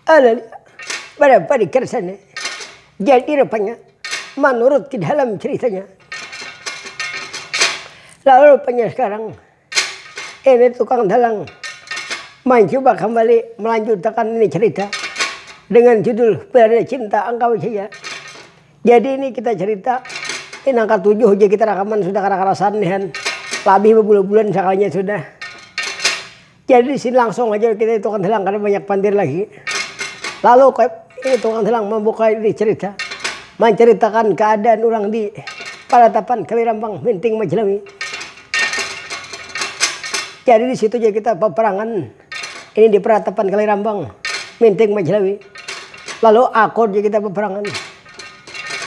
Alal berapa dikersane. Jadi rupanya menurut di dalam ceritanya. Lalu rupanya sekarang ini tukang dalang mencoba kembali melanjutkan ini cerita dengan judul Berada Cinta Engkau Saja. Jadi ini kita cerita ini angka 7 aja kita rekaman sudah karasan nih lebih berbulan-bulan sekalinya sudah. Jadi di sini langsung aja kita tukang dalang karena banyak pandir lagi. Lalu ini tukang dalang membuka ini cerita menceritakan keadaan orang di Paratapan Kalirambang Minting Majelawi. Jadi di situ aja kita peperangan ini di Paratapan Kalirambang Minting Majelawi. Lalu akor aja kita peperangan.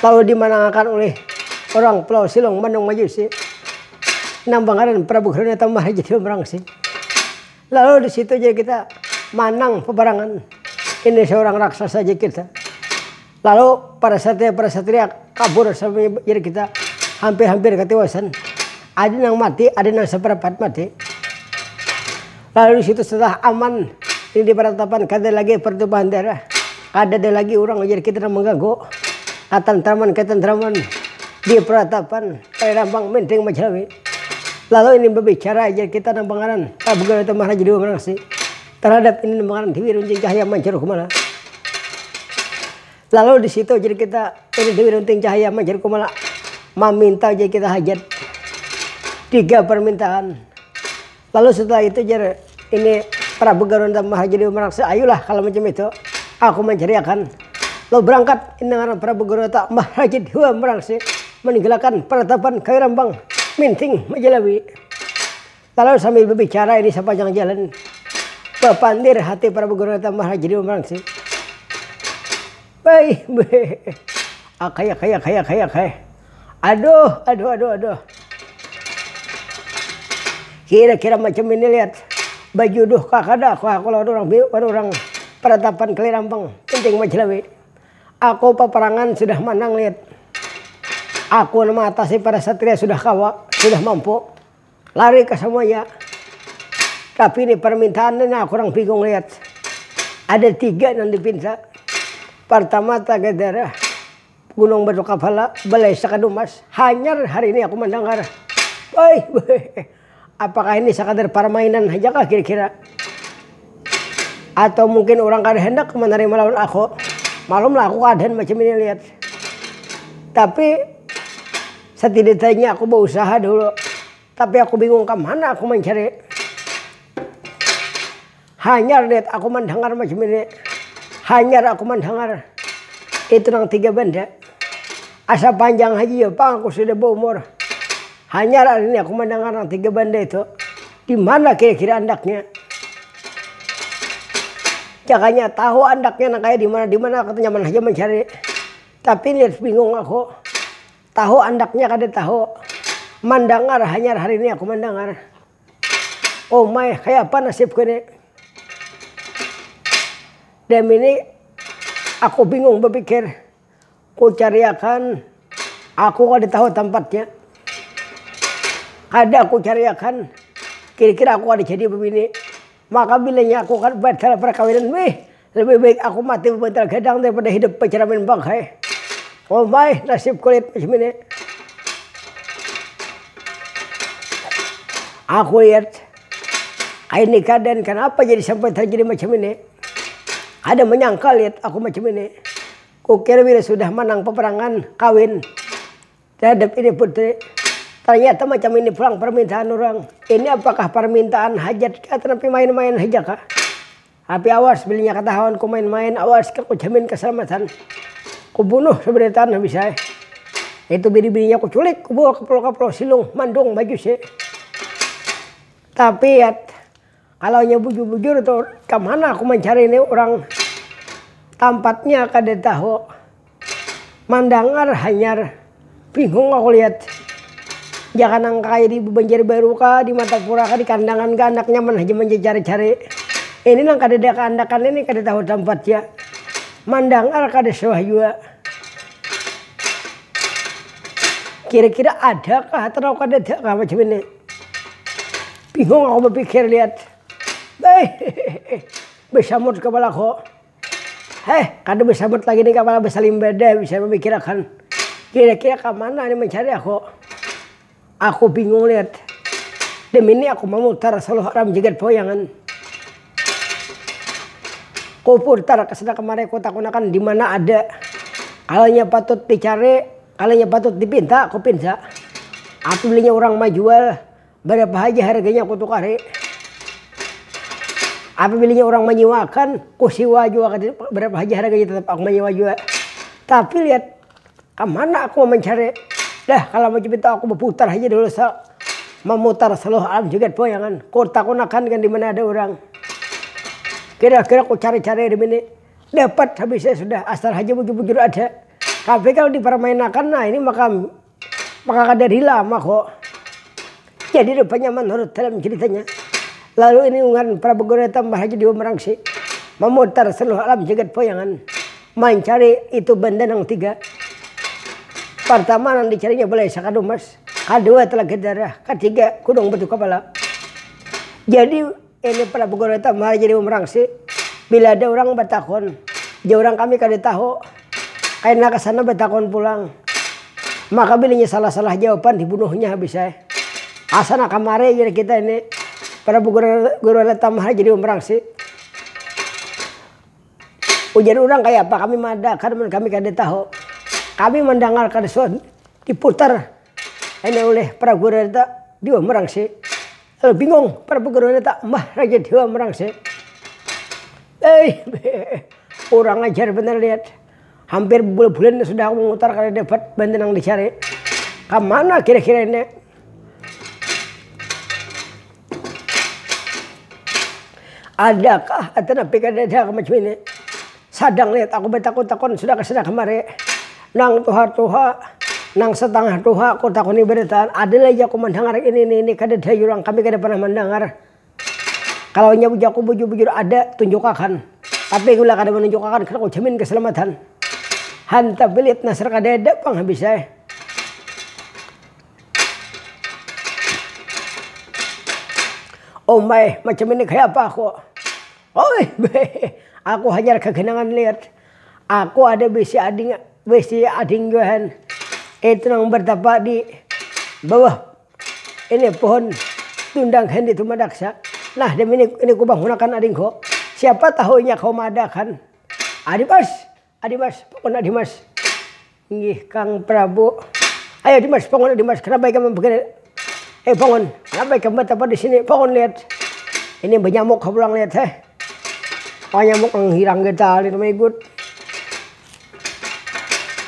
Lalu dimenangkan oleh orang Pulau Silong Manung Majusi. Nambangaran Prabu Karunata Maharaja Merangsi. Lalu di situ aja kita menang peperangan. Ini seorang raksasa aja kita. Lalu para satria kabur sampai jadi kita hampir ketewasan. Ada yang mati, ada yang seperempat mati. Lalu di situ setelah aman ini di Paratapan kada lagi pertumpahan darah, kada ada lagi orang jadi kita mengganggu ketentraman di Paratapan Kalirambang Minting Majelawi. Lalu ini berbicara aja kita nambangaran Prabu Karunata Maharaja Merangsi terhadap ini nambangaran Dewi Runting Cahaya Mancaru Kumala. Lalu di situ jadi kita ini Dewi Runting Cahaya Mancaru Kumala meminta aja kita hajat 3 permintaan. Lalu setelah itu jadi ini Prabu Karunata Maharaja Merangsi, ayolah kalau macam itu aku mencariakan. Lalu berangkat ini dengan Prabu Karunata Maharaja Merangsi meninggalkan Paratapan Kalirambang Minting Majelawi. Lalu sambil berbicara ini sepanjang jalan berpandir hati Prabu Karunata Maharaja Merangsi. Baik, kayak. Aduh. Kira-kira macam ini lihat baju duh kakada kalau orang Paratapan Kalirambang Minting Majelawi. Aku peperangan sudah menang lihat. Aku mengatasi para satria sudah kawa, sudah mampu lari ke semuanya. Tapi ini permintaan ini aku orang bingung lihat. Ada 3 yang dipinta. Pertama Tagadara, Gunung Batu Kapala, Balai Sakadumas. Hanyar hari ini aku mendengar. Apakah ini sekadar permainan aja kah kira-kira? Atau mungkin orang kada hendak menerima lawan aku. Malumlah aku keadaan macam ini lihat. Tapi setidaknya aku berusaha dulu. Tapi aku bingung kemana aku mencari. Hanyar lihat aku mendengar macam ini. Hanyar aku mendengar. Itu yang 3 benda. Asa panjang haji ya Pak, aku sudah berumur. Hanyar hari ini aku mendengar yang 3 benda itu. Di mana kira-kira andaknya? Jakanya tahu andaknya kayak di mana katanya mana aja mencari. Tapi lihat bingung aku. Tahu andaknya kada tahu. Mendengar hanyar hari ini aku mendengar. Oh my, kayak apa nasibku ini? Dan ini aku bingung berpikir. Ku cariakan. Aku kada tahu tempatnya. Kada aku cariakan. Kira-kira aku ada jadi begini. Maka bilanya aku kan batal perkawinan. Lebih baik aku mati berbentar gadang daripada hidup peceramin bangkai. Oh my, nasib kulit macam ini. Aku lihat ini keadaan kenapa jadi sampai terjadi macam ini. Ada menyangka lihat aku macam ini. Kukira bila sudah menang peperangan kawin terhadap ini putri. Ternyata macam ini pulang permintaan orang. Ini apakah permintaan hajat kah? Tapi main-main aja kah? Tapi awas bilinya ketahuan ku main-main. Awas ku jamin keselamatan. Ku bunuh sebenarnya tanah bisa. Itu bini-bininya ku culik. Ku bawa ke Pulau Silong Mandung Majusi. Tapi ya kalau bujur-bujur tuh kemana aku mencari ini orang. Tempatnya kada tahu. Mendengar hanyar. Bingung aku lihat. Jangan angkai di Banjar Baru kah, di Matapura kah, di kandangan kah, anaknya mana aja mencari-cari. Ini nang kada ada keandakan ini kada tahu tempatnya. Mendengar kada sawah juga. Kira-kira ada kah atau kada ada kah macam ini? Bingung aku berpikir lihat. Besamut kepala aku. Kada bisa lagi nih kepala bisa limbada bisa memikirkan kira-kira ke mana nih mencari aku. Aku bingung lihat. Demi ini aku memutar seluruh alam jagat poyangan. Ku putar kesana kemari ku takunakan di mana ada. Kalanya patut dicari, kalanya patut dipinta, aku pinta. Aku belinya orang majual, berapa aja harganya aku tukari. Apa belinya orang menyewakan, ku siwa juga berapa aja harganya tetap aku menyewa juga. Tapi lihat kemana aku mau mencari. Dah kalau mau pinta aku berputar aja dulu memutar seluruh alam jagat poyangan. Ku takunakan kan di mana ada orang. Kira-kira aku cari-cari di sini. Dapat habis saya sudah asal aja bujur-bujur ada. Tapi kalau dipermainkan nah ini maka dari lama kok. Jadi rupanya menurut dalam ceritanya. Lalu ini unggahan Prabu Goreta tambah aja di Merangsi. Memutar seluruh alam jagat poyangan. Mencari itu benda yang 3. Pertama yang dicarinya boleh sakadu mas. Kedua telaga darah. Ketiga kudung batu kepala. Jadi ini Prabu Goreta tambah aja di Merangsi. Bila ada orang bertakon. Dia orang kami kada tahu. Karena kesana bertakon pulang. Maka bilinya salah-salah jawaban dibunuhnya habis saya. Asana kamare jadi kita ini. Prabu Goreta tambah jadi Merangsi. Ujar orang kayak apa kami madakan kami kada tahu. Kami mendengar kada diputar ini oleh Prabu Goreta di Merangsi. Lalu bingung Prabu Goreta mah raja di Merangsi. Orang ajar bener lihat. Hampir bulan-bulan sudah aku memutar kada dapat benda yang dicari. Kemana kira-kira ini? Adakah atau napi kada ada macam ini? Sadang lihat aku bertakon-takon sudah kesana kemari. Nang tuha-tuha, nang setengah tuha aku takoni beritaan. Ada lagi aku mendengar ini kada ada orang kami kada pernah mendengar. Kalau nyabu aku bujur-bujur ada tunjukkan. Tapi gula kada menunjukkan karena aku jamin keselamatan. Hanta belit nasar kada ada pang habis saya. Oh my, macam ini kayak apa aku? Aku hanya kegenangan lihat. Aku ada besi ading johan. Itu yang bertapa di bawah ini pohon tundang hendi itu madaksa. Nah demi ini ku bangunakan adingku. Siapa tahunya kau madakan? Adimas, pokoknya Dimas. Nggih Kang Prabu. Ayo Dimas, pokoknya Dimas. Kenapa kamu begini? Pongon, kenapa kamu bertapa di sini? Pongon lihat. Ini bernyamuk kau pulang lihat nyamuk yang hilang kita itu ikut.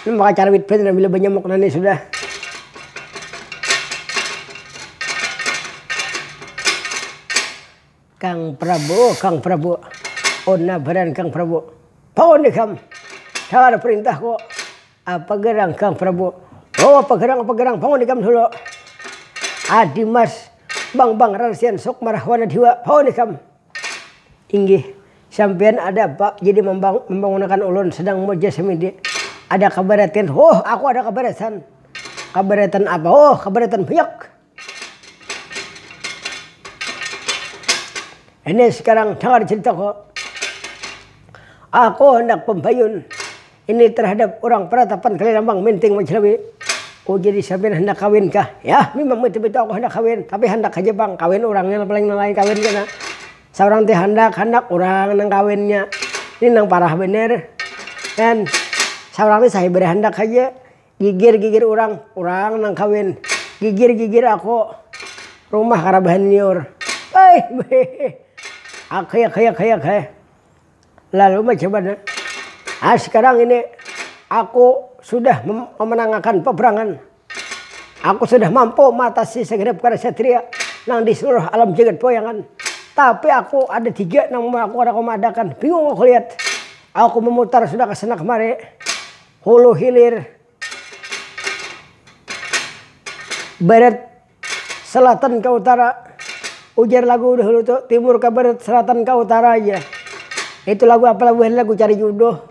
Ini maka cara witpen dan bila bernyamuk nanti sudah. Kang Prabu. Ona baran Kang Prabu. Pohon nih kam. Cara perintah kok. Apa gerang Kang Prabu? Oh apa gerang. Pohon nih kam dulu. Adimas. Bang Rasian sok marahwana diwa. Pohon nih kam. Inggih. Sampean ada pak, jadi membangunkan ulun sedang moja semidi. Ada kabaratan, aku ada kabaratan. Kabaratan apa? Kabaratan banyak. Ini sekarang dengar cerita kok. Aku hendak pembayun. Ini terhadap orang peratapan Kalirambang Minting Majelawi. Jadi sampean hendak kawin kah? Ya, memang betul-betul aku hendak kawin. Tapi hendak aja bang, kawin orangnya paling lain kawin kena. Seorang teh hendak orang nang kawinnya. Ini nang parah bener. Dan seorang teh saya beri hendak aja. Gigir orang nang kawin. Gigir aku. Rumah karabahan niur. Kayak. Lalu macam mana? Sekarang ini aku sudah memenangkan peperangan. Aku sudah mampu matasi segenap para satria nang di seluruh alam jagat poyangan. Tapi aku ada 3 yang aku ada komadakan. Bingung aku lihat. Aku memutar sudah ke sana kemari. Hulu hilir. Barat, selatan ke utara. Ujar lagu dahulu tuh. Timur ke barat, selatan ke utara aja. Itu lagu apa lagu cari jodoh.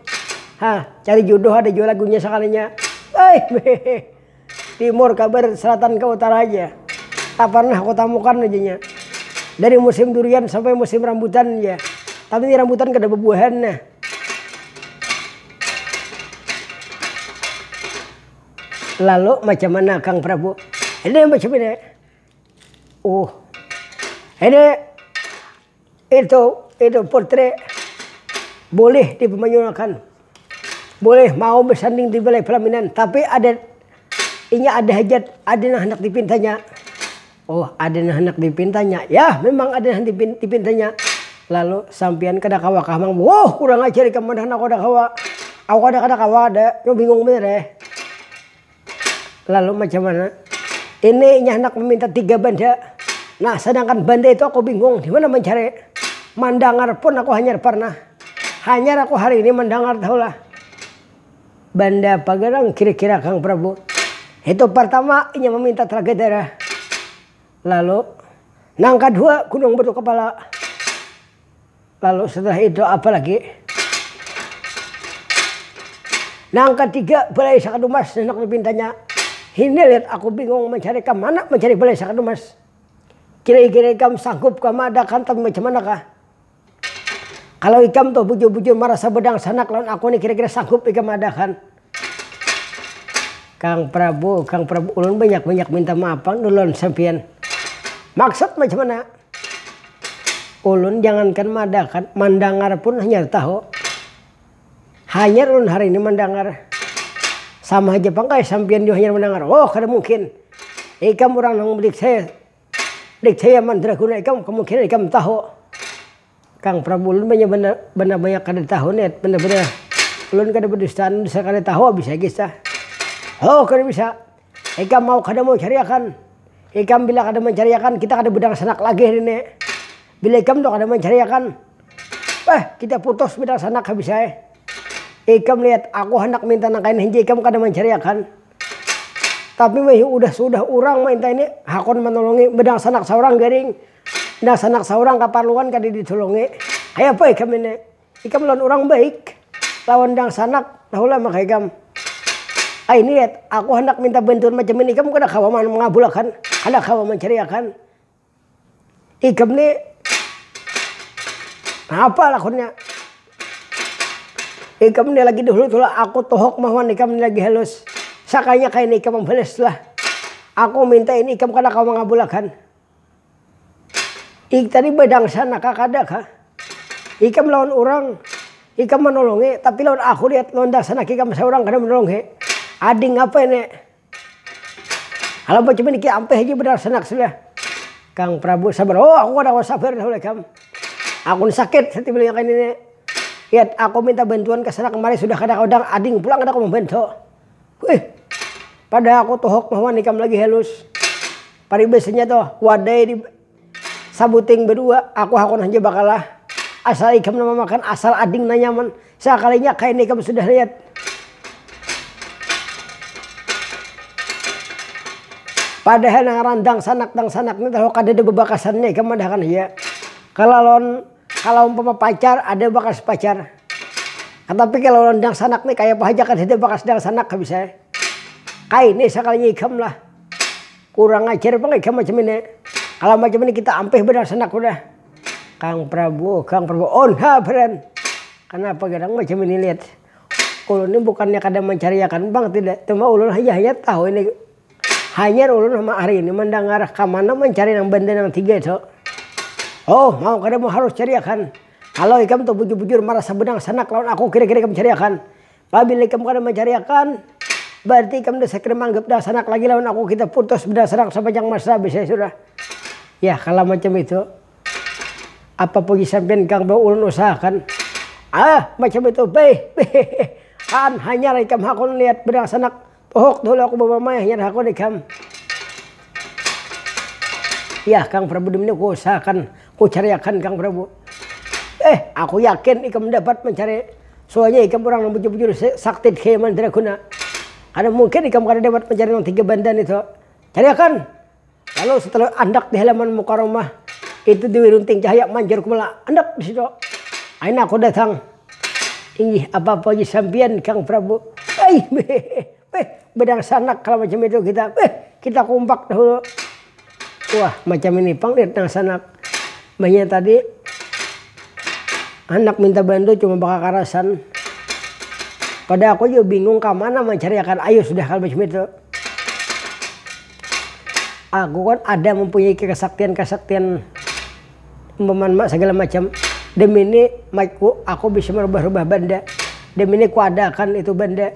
Cari jodoh ada juga lagunya sekalinya. Timur ke barat, selatan ke utara aja. Tak pernah aku temukan aja. Dari musim durian sampai musim rambutan ya. Tapi ini rambutan kada berbuahan nah. Lalu macam mana Kang Prabu? Ini macam ini. Ini itu portret boleh dipermajukan, boleh mau bersanding di Balai Pelaminan, tapi ada hajat, ada hendak dipintanya. Ada hendak dipintanya. Ya, memang ada hendak dipintanya. Lalu sampian kada kawa kamang, kurang ajar ikan mandan aku ada kawa. Aku kada kawa ada, yo bingung bener. Lalu macam mana? Ini hendak meminta 3 banda. Nah, sedangkan banda itu aku bingung di mana mencari. Mandangar pun aku hanya pernah. Hanya aku hari ini mendengar tahulah. Banda Pagarang kira-kira Kang Prabu. Itu pertama ini meminta Telaga Darah. Lalu nang kedua Gunung Batu Kepala. Lalu setelah itu apa lagi? Nang ketiga Balai Sakadumas hendak dipintanya. Ini lihat aku bingung mencari ke mana mencari Balai Sakadumas. Kira-kira kamu sanggup kamu adakan tapi macam mana kah? Kalau ikam tuh bujur-bujur merasa bedang sanak lawan aku nih kira-kira sanggup ikam adakan. Kang Prabu ulun banyak minta maaf ulun sampean. Maksud macam mana? Ulun jangankan madakan, mandangar pun hanya tahu. Hanya ulun hari ini mandangar. Sama aja pangkai sampean juga hanya mendengar. Kada mungkin. Ikam orang yang belik saya mandraguna ikam kemungkinan ikam tahu. Kang Prabu ulun banyak kada tahu net bener-bener. Ulun kada berdustaan bisa kada tahu bisa kisah. Kada bisa. Ikam mau kada mau cariakan. Ikam bila kada mencariakan kita kada bedang sanak lagi hari ini. Bila ikam tuh kada mencariakan. Kita putus bedang sanak habis saya. Ikam lihat aku hendak minta nangkain hinji ikam kada mencariakan. Tapi sudah orang minta ini hakon menolongi bedang sanak seorang garing. Bedang sanak seorang kaparluan kada ditolongi. Kayak apa ikam ini? Ikam lawan orang baik. Lawan bedang sanak tahulah maka ikam. Ini lihat aku hendak minta bantuan macam ini ikam kada kawa mengabulkan, kada kawa mencariakan. Ikam ini apa lakonnya? Ikam ini lagi dulu aku tohok mahuan ikam ini lagi halus. Sakanya kayak ini ikam membalas lah. Aku minta ini ikam kada kau mengabulkan. Tadi bedang sana kada kah? Ikam lawan orang, ikam menolongi. Tapi lawan aku lihat lawan sana ikam seorang kada menolongi. Ading apa ini? Kalau macam ini kita ampe aja bedang sanak sudah. Kang Prabu sabar. Aku kada sabar dah ikam. Aku sakit setiap bilang kayak ini. Lihat aku minta bantuan ke sana kemarin sudah kada kodang ading pulang kada aku membantu. Pada aku tohok mahuan ikam lagi halus. Paribasanya tuh wadai di sabuting berdua aku hakon aja bakalah. Asal ikam nama makan asal ading na nyaman. Sekalinya kayak ini ikam sudah lihat. Padahal yang randang sanak ini tahu kada ada bebakasannya ikam madakan ya. Kalau umpama pacar ada bakas pacar. Tapi kalau rendang sanak nih kayak apa aja kan ada bakas rendang sanak bisa. Kayak ini sekalinya ikam lah. Kurang ajar apa ikam macam ini. Kalau macam ini kita ampeh bedang sanak udah. Kang Prabu beran. Kenapa kadang macam ini lihat. Ulun ini bukannya kada mencariakan bang tidak. Cuma ulun hanya tahu ini. Hanya ulun sama hari ini mendengar kemana mencari yang benda yang 3 itu. Mau kada mau harus cariakan. Kalau ikam tuh bujur-bujur merasa bedang sanak lawan aku kira-kira ikam cariakan. Bila ikam kada mencariakan, berarti ikam dah sekira manggap dah sanak lagi lawan aku kita putus bedang sanak sepanjang masa bisa sudah. Ya kalau macam itu, apa pergi sampean Kang Prabu ulun usahakan. Macam itu kan hanya ikam hakon lihat bedang sanak. Tohok dulu aku bawa maya hanya hakon ikam. Ya Kang Prabu demi aku usahakan. Ku cariakan Kang Prabu. Aku yakin ikam dapat mencari. Soalnya ikam orang yang bujur-bujur sakti ke mandraguna. Karena mungkin ikam kada dapat mencari yang 3 bandan itu. Cariakan. Lalu setelah andak di halaman muka rumah. Itu di Wirunting Cahaya manjur kumala. Andak di situ. Aina aku datang. Ini apa-apa aja sampian Kang Prabu. Bedang sanak kalau macam itu kita kompak dahulu. Wah macam ini pang lihat nang sanak. Banyak tadi anak minta bantu cuma bakal karasan. Pada aku juga bingung ke mana mencariakan. Ayo sudah kalau macam itu. aku kan ada mempunyai kesaktian memanfaat segala macam. Demi ini aku bisa merubah-rubah benda. Demi ini ku adakan itu benda.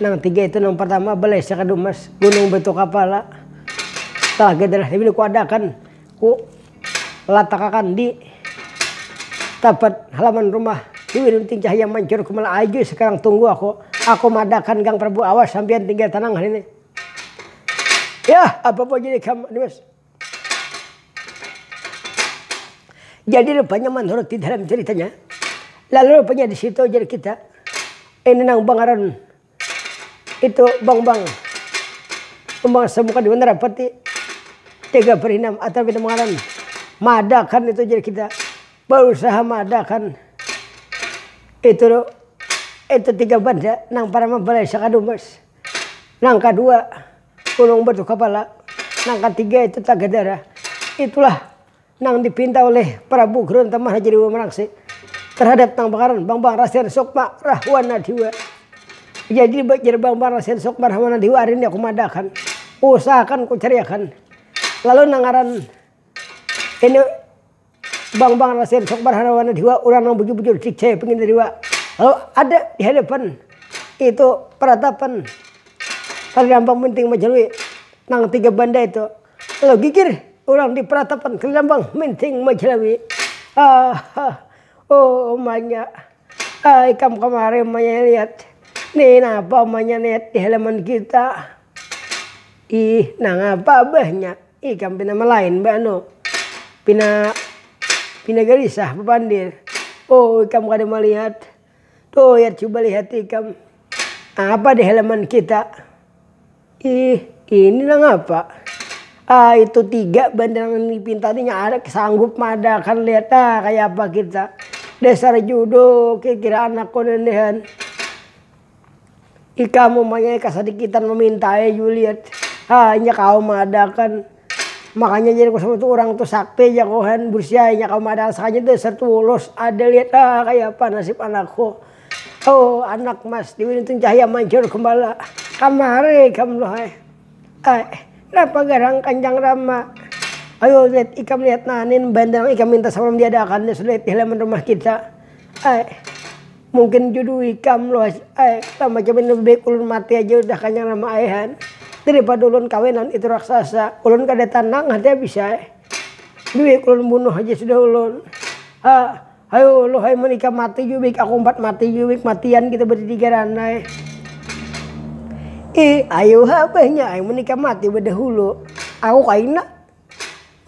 Nang tiga itu nang pertama balai sakadumas gunung batu kapala. Setelah gedelah demi ini ku adakan, ku letakkan di tapat halaman rumah. Diwinunting cahaya mancur kumala aju sekarang tunggu aku. Aku madakan Gang Prabu awas sampean tinggal tenang hari ini. Ya apa-apa jadi kamu Mas. Jadi rupanya menurut di dalam ceritanya. Lalu rupanya di situ jadi kita. Ini nang bangaran. Itu bang. Pembang semuka di Bandara Pati. 3/6 atau kita mengaran. Madakan itu jadi kita. Berusaha madakan. Itu 3 banda. Nang para membalai sakadumas. Nang kedua. Gunung batu kapala. Nang ketiga itu Tagadara. Itulah nang dipinta oleh Prabu Gorontalo jadi Mangsi terhadap nang bakaran Bang Rasen Sukma Rahwana Diwa. Jadi Bang Rasen Sukma Rahwana Diwa hari ini aku madakan, usahakan ku cariakan. Lalu nangaran ini Bang Rasen Sukma Rahwana Diwa orang nang bujur-bujur dikcaya pengen Diwa. Lalu ada di hadapan itu peratapan Kalirambang Minting Majalui nang 3 banda itu. Lalu gigir orang di peratapan Kalirambang Minting Majalui. Oh manya. Ikam kemarin manya lihat. Nih apa manya lihat di halaman kita. Nang apa banyak. Ikam pina melain bano. Pina gelisah bepandir. Oh ikam kada melihat. Tuh ya coba lihat ikam. Apa di halaman kita. Ini nang apa? Itu 3 banda yang dipinta tadinya ada sanggup madakan lihat kayak apa kita. Dasar judo kira-kira anak konendehan. Kamu maunya kasadikitan meminta lihat. Hanya kau madakan. Makanya jadi aku sama tuh orang tuh sakti ya kohan bursianya kau madakan saja dasar tulus ada lihat kayak apa nasib anakku. Oh anak mas diwintung cahaya mancur kembali. Kamari kamu loh. Kenapa garang Kanjang Rama? Ayo lihat ikam lihat nanin bandang ikam minta sebelum diadakan sudah di halaman rumah kita. Mungkin jodoh ikam loh. Lama jamin lebih ulun mati aja udah Kanjang Rama ayahan. Daripada ulun kawinan itu raksasa. Ulun kada tanang hati bisa. Duit ulun bunuh aja sudah ulun. Ayo lo hai menikah mati jubik aku 4 mati jubik matian kita bertiga ranai. Ayo abahnya ayo menikah mati berdahulu. Aku kaina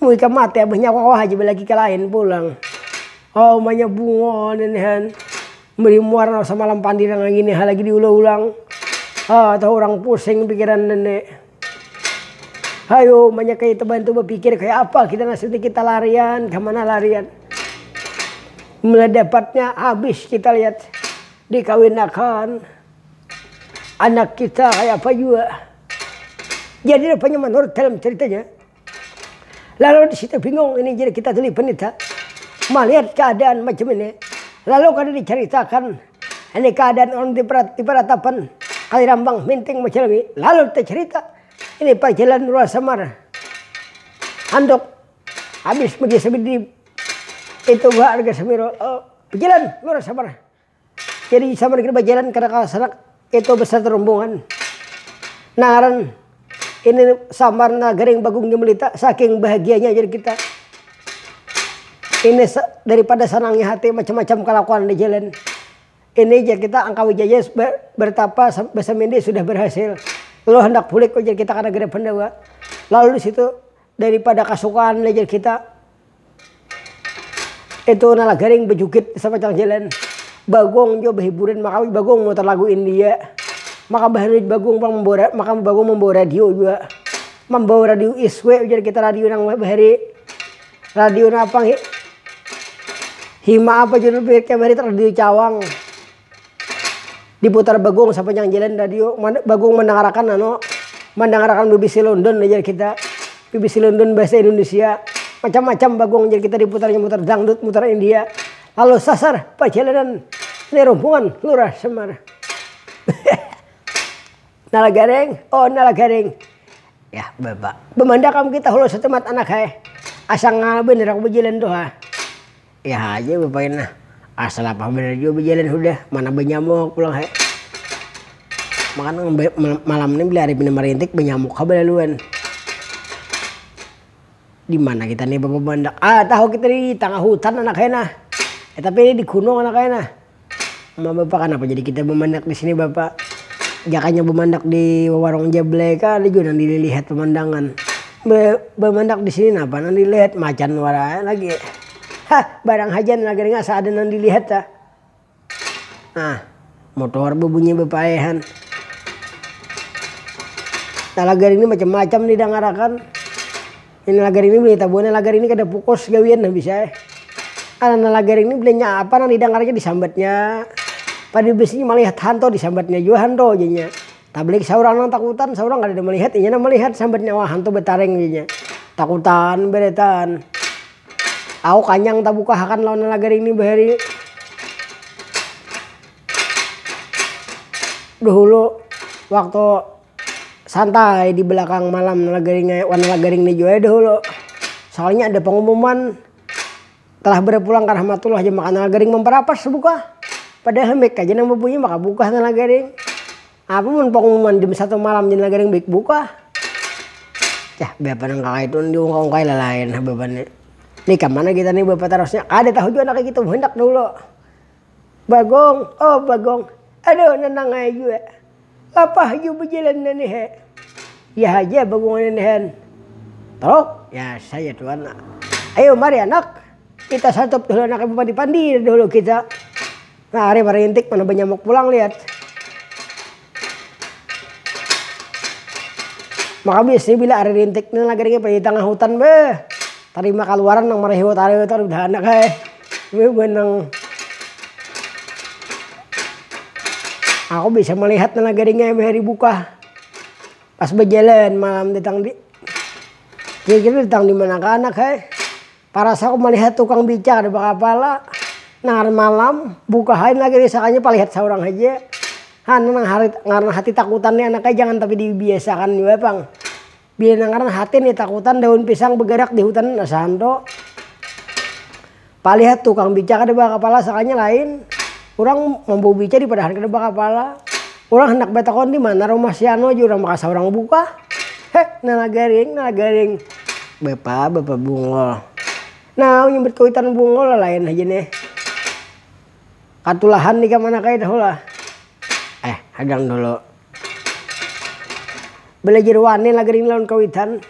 menikah mati abahnya aku aja lagi ke lain pulang. Oh banyak bunga nenehan. Beri muarna sama malam pandirang gini lagi diulang-ulang. Tahu orang pusing pikiran nenek. Ayo banyak kayak bantu berpikir kayak apa kita nasib kita larian kemana larian. Mulai dapatnya habis kita lihat dikawinakan. Anak kita kayak apa juga. Jadi rupanya menurut dalam ceritanya. Lalu di situ bingung ini jadi kita tulis penita. Melihat keadaan macam ini. Lalu kada diceritakan. Ini keadaan orang di peratapan Kalirambang Minting Majalui. Lalu tercerita. Ini perjalanan luar Samar. Handok. Habis pergi sebidi. Itu harga semiro. Perjalanan luar Samar. Jadi Samar kita berjalan ke sana. Itu besar rombongan. Naran ini Samar Nagaring Bagong Gemelita saking bahagianya jadi kita. Ini daripada senangnya hati macam-macam kelakuan di jalan. Ini jadi kita Angka Wijaya bertapa Besamindi sudah berhasil. Lalu hendak pulih kok jadi kita karena gede pendawa. Lalu di situ daripada kasukaan jadi kita itu Nalagaring bejukit sama jalan. Bagong jo berhiburan maka Bagong muter lagu India. Maka Bagong membawa radio juga. Membawa radio iswe jadi kita radio nang bahari. Radio apa Hima apa judul bahari radio Cawang. Diputar Bagong sampai yang jalan radio. Bagong mendengarkan BBC London aja kita. BBC London bahasa Indonesia. Macam-macam Bagong jadi kita diputarnya muter dangdut, muter India. Lalu sasar perjalanan ini rombongan lurah Semar. Nalagaring, Ya bapak. Bemandakam kita hulu setemat anak hai. Asal nga bener aku berjalan tuh ha. Ya aja bapak ini. Asal apa bener juga berjalan udah. Mana benyamuk pulang hai. Makanya malam ini beli hari pindah merintik benyamuk kabelaluan. Di mana kita nih bapak bandak? Tahu kita di tengah hutan anak hai nah. Tapi ini di gunung anak hai nah. Sama bapak kenapa jadi kita memandak di sini bapak? Jakanya memandak di warung Jableka, dia juga nanti dilihat pemandangan. Memandak di sini apa? Nanti dilihat macan warna lagi. Hah, barang hajan lagi nggak ada nanti dilihat ta. Nah, motor berbunyi bepaehan. Nah, lagar ini macam-macam didengarakan. Ini lagar ini beli tabuannya lagar ini kada pukos gawian nah bisa. Karena lagar ini belinya apa? Nanti didengarnya disambatnya. Pada biasanya melihat hantu disambatnya juga hantu jadinya. Tablik seorang nang takutan, seorang kada ada melihat, inya melihat sambatnya wah hantu betareng jadinya. Takutan beretan. Aku kanyang tak buka akan lawan lagar ini bahari. Dahulu waktu santai di belakang malam lagaring warna lagaring ini juga dahulu. Soalnya ada pengumuman telah berpulang ke rahmatullah aja makan lagaring memperapas buka. Padahal mek aja nang berbunyi maka buka na lagaring. Apa pun pengumuman jam 1 malam jam lagaring baik buka. Yah bapak nang kakak itu diungkang-ungkai lain bebannya. Nih kemana kita nih bapak terusnya? Ada tahu juga anak kita hendak dulu. Bagong, oh Bagong. Aduh nenang aja juga. Lapah juga berjalan nih he. Ya aja Bagong nenek. Terus? Ya saya tuan. Ayo mari anak. Kita santap dulu anak bapak dipandir dulu kita. Nah hari merintik mana benyamuk pulang lihat. Maka biasanya bila hari rintik ini lagi di tengah hutan be. Terima keluaran nang marahiwo taruh udah anak hai. Be benang. Aku bisa melihat nalagaringnya hari buka. Pas berjalan malam datang di. Kira-kira datang di mana ke anak hai. Paras aku melihat tukang bicara di bawah kepala. Nangar malam buka hain lagi disakanya palihat seorang aja. Nang hati takutannya anaknya jangan tapi dibiasakan juga bang. Biar nangaran hati nih takutan daun pisang bergerak di hutan nasanto. Palihat tukang bicara di bawah kepala sakanya lain. Orang mampu bicara di pada hari ke bawah kepala. Orang hendak betakon di mana rumah si Ano aja orang makasa orang buka. Heh nalagaring. Bapak bungol. Nah nyebut kuitan bungol lain aja nih. Katulahan nih kemana kayak dah lah. Hadang dulu. Belajar wani lagi lawan kawitan.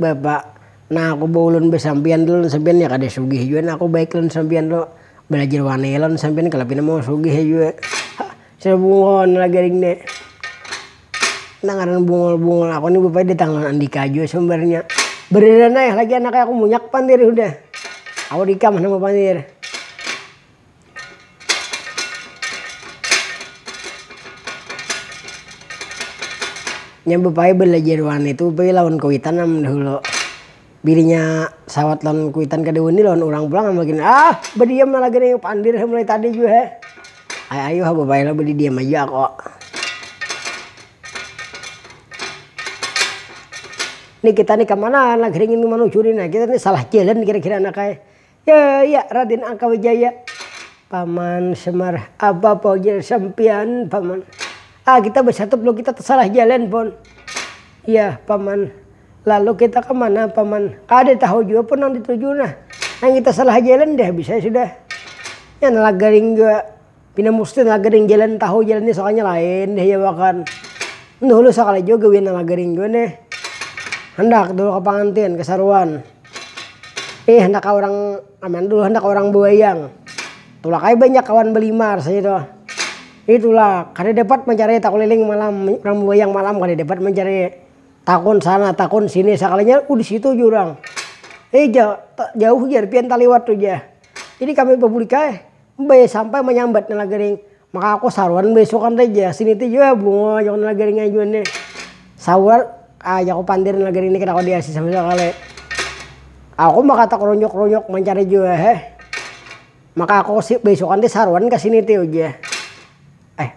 Bapak, nah aku baulun besampian dulu sampian ya kada sugih juga. Aku baik lawan sampian lo. Belajar wani lawan sampian kalau pina mau sugih juga. Saya bungon lagi nih. Nangaran bungol aku nih bapak datang lawan Andika juga sumbernya. Beredan aja lagi anak aku munyak pandir udah. Aku dikam sama pandir. Yang bapak belajar wan itu bapak lawan kuitan am dahulu. Bilinya sawat lawan kuitan kedua ini lawan orang pulang makin berdiam lagi nih pandir mulai tadi juga. Ayo bapak lo beli diam aja kok. Nih kita nih kemana lagi ingin menuju nih kita nih salah jalan kira-kira anak kayak. Ya Raden Angkawijaya. Paman Semar apa pojir sempian paman. Kita bersatu belum kita tersalah jalan pun. Ya paman. Lalu kita kemana paman? Ada tahu juga pun yang dituju nah. Yang kita salah jalan deh bisa sudah. Yang lagaring juga. Pina mesti lagaring jalan tahu jalannya soalnya lain deh ya bahkan. Dulu sekali juga wina lagaring juga nih. Hendak dulu ke pangantin ke saruan. Hendak ke orang aman dulu hendak ke orang buayang. Tulah kayak banyak kawan belimar saya tuh. Itulah, kada dapat mencari tak keliling malam, orang buayang malam kada dapat mencari takun sana, takun sini, sekalinya di situ jurang. Jauh jar pian taliwat tuh ja. Jadi kami berbulika sampai menyambat nalagaring. Maka aku saruan besokan aja sini tuh juga bunga jangan nalagaring aja nih. Sawar aku pandir nalagaring ini kena aku diasi sama sekali. Aku maka tak ronyok mencari juga Maka aku besokan deh saruan ke sini tuh aja.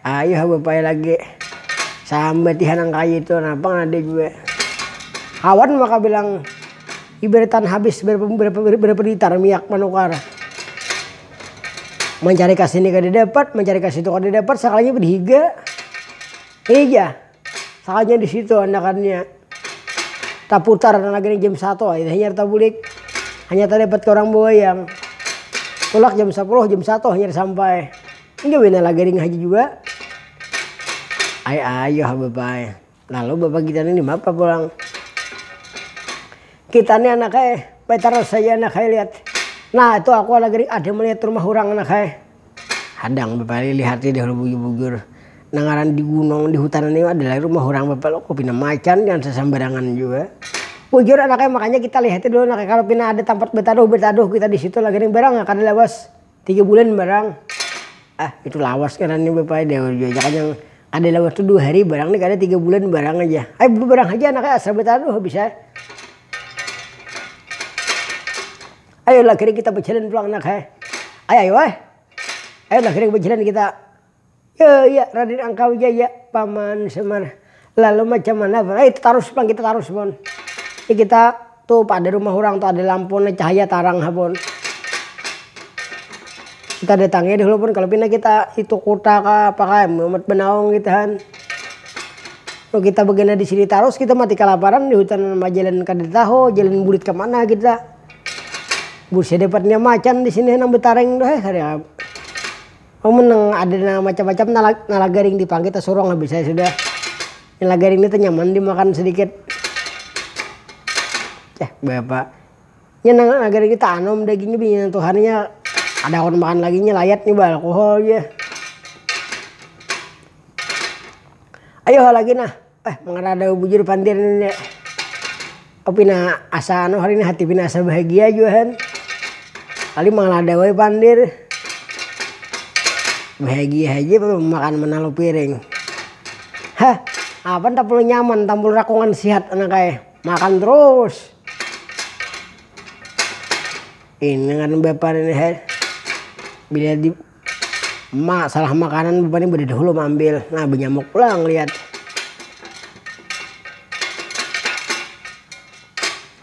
Ayo bapak lagi sambat di hanang kayu itu kenapa ada juga Kawan maka bilang iberitan habis berapa ditar miak manukar. Mencari kasih ini kada dapat, mencari kasih itu kada dapat, sekalinya berhiga. Iya, sekalinya di situ anakannya. Tak putar lagi jam 1, hanya tabulik, hanya tak dapat ke orang boyang. Tulak jam 10, jam 1 hanya sampai. Enggak benar lagi haji juga. Ayo bapak. Lalu bapak kita ini apa pulang? Kita ini anaknya, betar saya anaknya lihat. Nah itu aku lagi ada melihat rumah orang anaknya. Hadang bapak lihat di dahulu bugur-bugur. Nangaran di gunung di hutan ini adalah rumah orang bapak lo kok pindah macan dan sesambarangan juga. Bujur anaknya makanya kita lihat dulu anaknya kalau pindah ada tempat betaduh kita di situ lagi nih barang akan lawas 3 bulan barang. Itu lawas karena ini bapak dia jangan yang ada lawas tuh 2 hari barang nih ada 3 bulan barang aja. Barang aja anaknya asal betaduh bisa. Ayolah kira kita berjalan pulang anaknya. Ayolah kira berjalan kita. Ya Raden Angkau Jaya Paman Semar. Lalu macam mana? Terus pulang kita terus pun. Kita tuh pada rumah orang tuh ada lampu cahaya tarang pun. Kita datangnya dulu pun kalau pindah kita itu kota pakai Muhammad Benaung gitu kan. Kalau kita begini di sini terus kita mati kelaparan di hutan jalan kada tahu jalan bulit kemana kita. Bursa dapatnya macan di sini nang betareng doh karya. Menang ada macam-macam nalagaring dipanggil kita sorong habis saya sudah. Nalagaring ini nyaman dimakan sedikit. Bapak. Nya nalagaring kita anom dagingnya bingung Tuhannya ada orang makan lagi layat nih alkohol ya. Ayo lagi nah. Mengarada bujur pandir ini. Opina asa hari ini hati pina asa bahagia juga kan. Kali mengalada wae pandir. Bahagia aja makan menalu piring. Apa tak perlu nyaman, tampul rakungan sihat anak kayak makan terus. Ini kan bapak ini bila di masalah makanan bapak ini beda dahulu ambil. Nah benyamuk pulang lihat.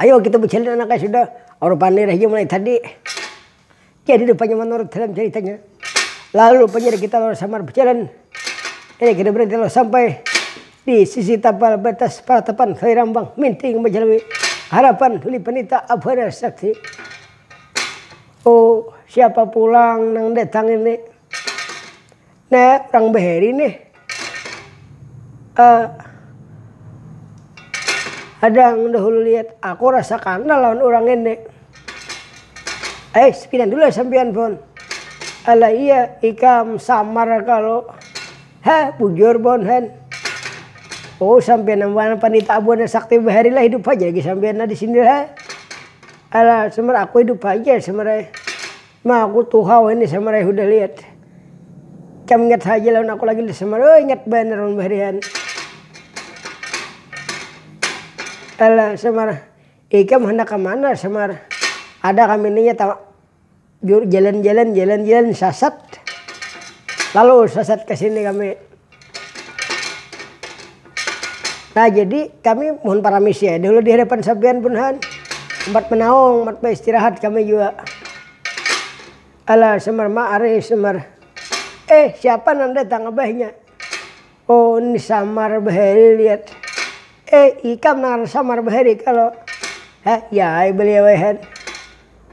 Ayo kita berjalan anaknya sudah. Orang pandir aja mulai tadi. Jadi depannya menurut dalam ceritanya. Lalu rupanya kita lalu samar berjalan. Ini kita berhenti lalu sampai di sisi tapal batas Paratapan Kali Rambang. Minting Majalwi. Harapan Huli Penita Abhara Sakti. Oh siapa pulang nang datang ini? Nah orang Beheri nih. Ada yang dahulu lihat aku rasakan lawan orang ini. Sepian dulu ya sampean pun. Alah iya ikam samar kalau bujur pun hen. Oh sampean namanya panita abuana sakti Behari lah hidup aja lagi sampean di sini Alah semar aku hidup aja semar. Mah aku tuh ini semar udah lihat. Kamu ingat saja lawan aku lagi semar. Ingat bener orang Beharian. Alah semar. Ikam hendak kemana semar? Ada kami ininya jalan-jalan sasat. Lalu sasat ke sini kami. Nah jadi kami mohon para misi ya. Dulu di hadapan sampean pun tempat menaung, tempat istirahat kami juga. Alah semar ma'ari semar. Siapa nang datang abahnya? Oh ini Samar Behari lihat. Ikam nang Samar Behari kalau. Ya beliau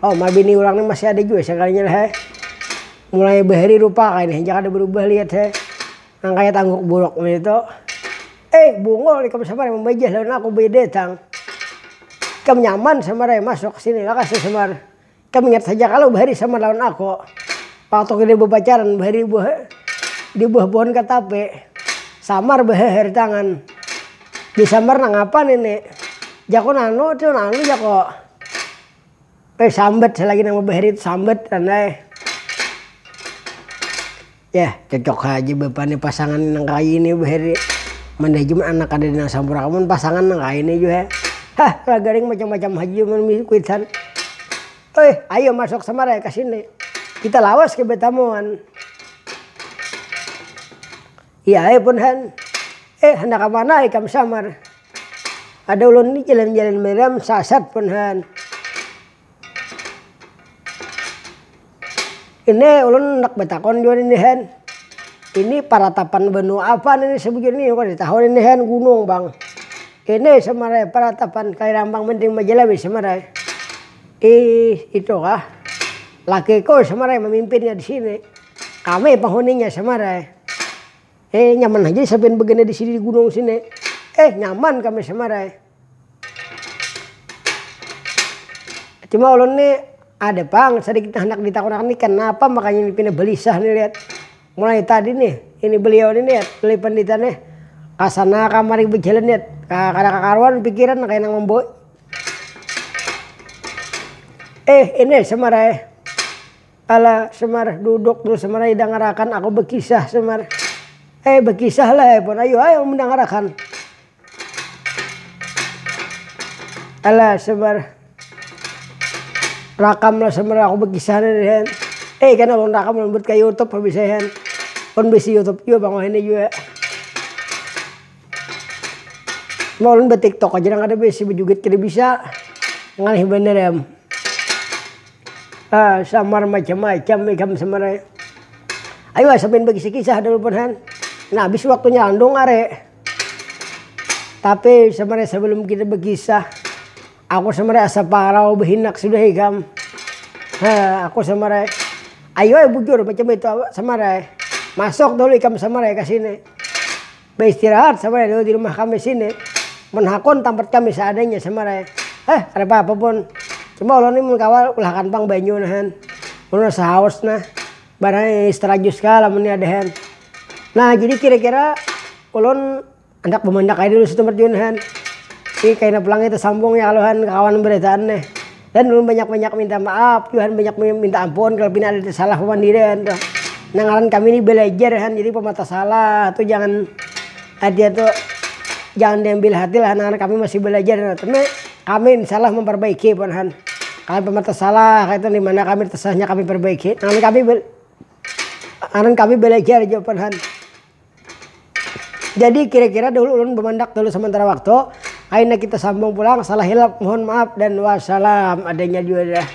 Oh mabini orang ini masih ada juga sekalinya lah mulai Behari rupa ini jangan ada berubah lihat nang kayak tangguk buruk itu bungol ikam Samar membajah lawan aku beda datang kamu nyaman Samar masuk ke sini lah kasih Samar kamu ingat saja kalau Behari Samar lawan aku waktu kita berpacaran Behari di buah pohon katape Samar Behari tangan di Samar nang apa nih jako nano tuh nano jako sambat selagi nama Behari itu sambat andai. Ya cocok aja bapak nih pasangan nang kayu ini Behari. Mandajum anak ada di nang sampura kamu pasangan nang kayu ini juga. Lagaring macam-macam haji menikuitan. Ayo masuk Samar ke sini. Kita lawas ke betamuan. Iya pun hendak ke mana ikam Samar. ada ulun ini jalan-jalan meram sasat punhan. Ini ulun nak betakon juga ini han. Ini paratapan benua apa ini sebegini kok di tahun ini han gunung bang. Ini semarai paratapan Kali Rambang Menteng Majalawi semarai. Itu kah? Lakiku semarai memimpinnya di sini. Kami penghuninya semarai. Nyaman aja sampai begini di sini di gunung sini. Nyaman kami semarai. Cuma ulun nih ada pang sedikit hendak ditakutkan nih kenapa makanya ini pindah belisah nih lihat. Mulai tadi nih ini beliau ini lihat beli pendeta nih kasana kamari berjalan lihat kadang kakaruan pikiran kayak nang memboy. Ini Semar ala Semar duduk dulu Semar dengarakan aku berkisah Semar. Berkisah lah pun ayo mendengarkan. Ala Semar rakam lah Semar aku berkisah nih. Kan ulun rakam ulun buat ke YouTube habis hen. Pun bisa YouTube juga bang ini juga. Mau ulun buat TikTok aja nggak ada bisa berjuget kira bisa. Ngalih bener ya. Samar macam-macam ikam Semar. Ayo sampein bagi kisah dulu pun hen. Nah habis waktunya andong are. Tapi Semar sebelum kita berkisah. Aku Semar asa parau berhinak sudah ikam. Aku Semar. Ayo bujur macam itu Semar. Masuk dulu ikam Semar ke sini. Beristirahat Semar dulu di rumah kami sini. Menhakon tempat kami seadanya Semar. Ada apa pun. Cuma ulun ini mengkawal ulahkan pang banyu nahan. Ulun sahaus nah. Barang istrajus kala meni adahan. Nah jadi kira-kira ulun hendak memandak aja dulu setempat junahan. Ini kayaknya pulang itu sambung ya kalau kawan beritaan nih. Dan ulun banyak-banyak minta maaf. Tuhan banyak minta ampun kalau pina ada salah pemandirian. Nangaran kami ini belajar kan. Jadi pemata salah tuh jangan dia tuh jangan diambil hati lah. Nangaran kami masih belajar. Tapi kami insyaallah memperbaiki pun han. Kalau pemata salah itu di mana kami tersahnya kami perbaiki. Nangaran kami belajar aja pun han. Jadi kira-kira dulu ulun bemandak dulu sementara waktu. Akhirnya kita sambung pulang. Salah hilap mohon maaf dan wassalam adanya juga dah.